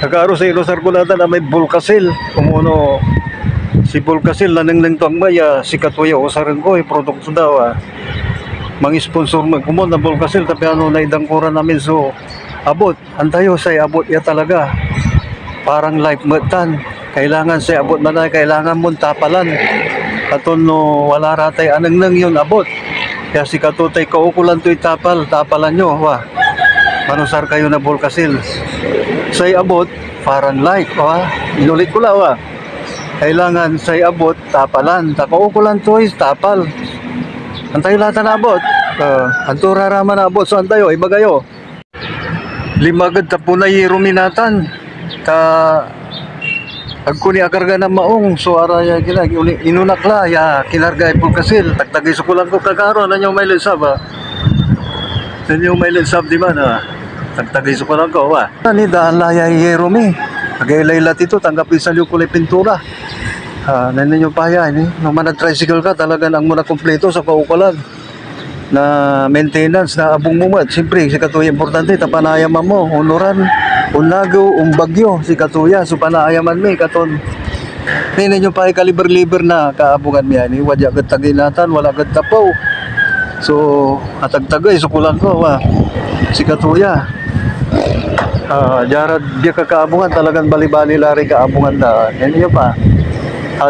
Nagkaaro sa ilo sarkulata na may Volcasil. Kumuno si Volcasil na nang tuang maya si Katuya o sarang ko produkto daw mang sponsor magkumon na Volcasil tapi ano na idangkuran namin so abot antayo say abot ya talaga parang life matan kailangan say abot man ay kailangan mo tapalan katon no wala ratay anang nang yun abot kaya si Katutay kaukulan to'y tapalan nyo wa manusar kayo na Volcasil say abot parang life wa inulit ko la kailangan say abot tapalan takaukulan to'y tapal antayo lahat na abot antura raman na abot so antayo ibagayo limagad tapunay ruminatan ta agkuni akarga na maong so araya gila inunakla ya kinarga Volcasil tagtagay sukulan ko kagaro na nyo may lisab nanyo may lisab di ba na tagtagay sukulan ko ni daan laya yerumi agay-laylat ito tanggapin sa liyo kulay pintura nanyo paya ni nung manag-tricycle ka talagang ang muna kompleto sa kaukulan na maintenance na abong mumat siyempre si Katuya importante tapanayaman mo honoran unagaw bagyo si Katuya so panayaman mi katon ninyo pa kaliber-liber na kaabungan mi ani wadya gad taginatan wala gad tapaw so atagtagay sukulan ko si Katuya jarad dia kakaabungan talagang bali-bali lari kaabungan na ninyo pa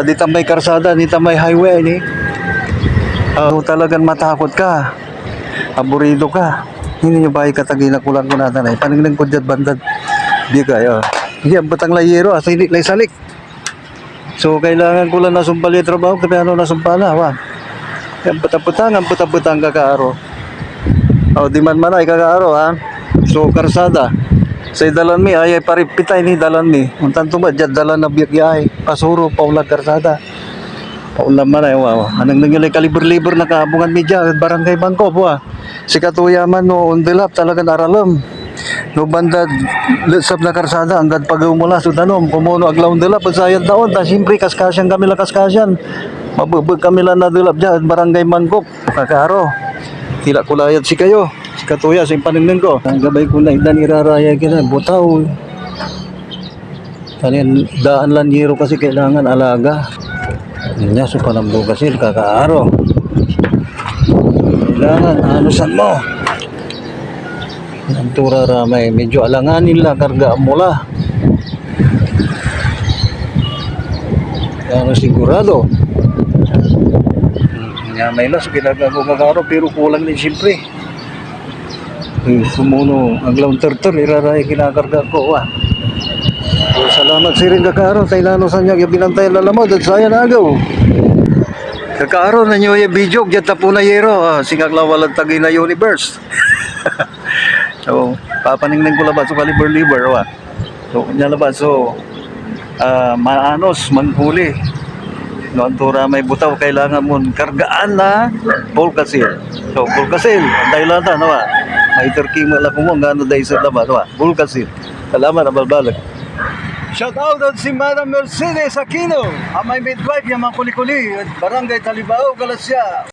di tamay karsada di tamay highway ni talagang matakot ka aburido ka hindi nyo ba ikatagina kulang ko natin ay paningning ko dyan bandad di kayo hindi ang batang layero silik lay salik so kailangan ko lang nasumpali trabaho tapi ano nasumpala ang putang kakaaro di man ay kakaaro so karsada say dalan mi ay paripitay ni dalan mi untan tumad dyan dalan na biyay pasuro paulag karsada paulam man ay anang nangyalay kaliber-liber na kaabungan media barangay Bangkop si Katuya man no undilap talagang aralam no bandad lesab na karsada anggad pagaw mula so tanom kumuno aglaw undilap sayad taon ta siyempre kaskasyan kami la kaskasyan mabubog kami la nadilap dyan barangay Bangkop kakaro tila kulayad si kayo si Katuya sa paningning ko ang gabay ko na idan iraraya kina butaw tanin daan lan yero kasi kailangan alaga niya so panang Volcasil kakaaro kailangan anusan mo ang tura ramay medyo alanganin lang karga mula ano sigurado nga may las ginagawa kakaaro pero kulang din siyempre sumuno ang lawn terter iraray kinakarga ko so, salamat si rin kakaaro tailano sa niya binantay lalamaw dahil saya nagaw kakaaro na nyo yung video dyan tapo na yero singaglawalag tagay na universe so papaningning ko labat so kaliber-liber so kanya labat so maanos manghuli no antura may butaw kailangan mo kargaan na Volcasil so Volcasil dahil lata may terkima lang mo ngano dahil sa labat Volcasil salamat na balbalag. Shout out si Madam Mercedes Aquino, ang may midwife yung mga kuli-kuli, Barangay Talibao, Galasya.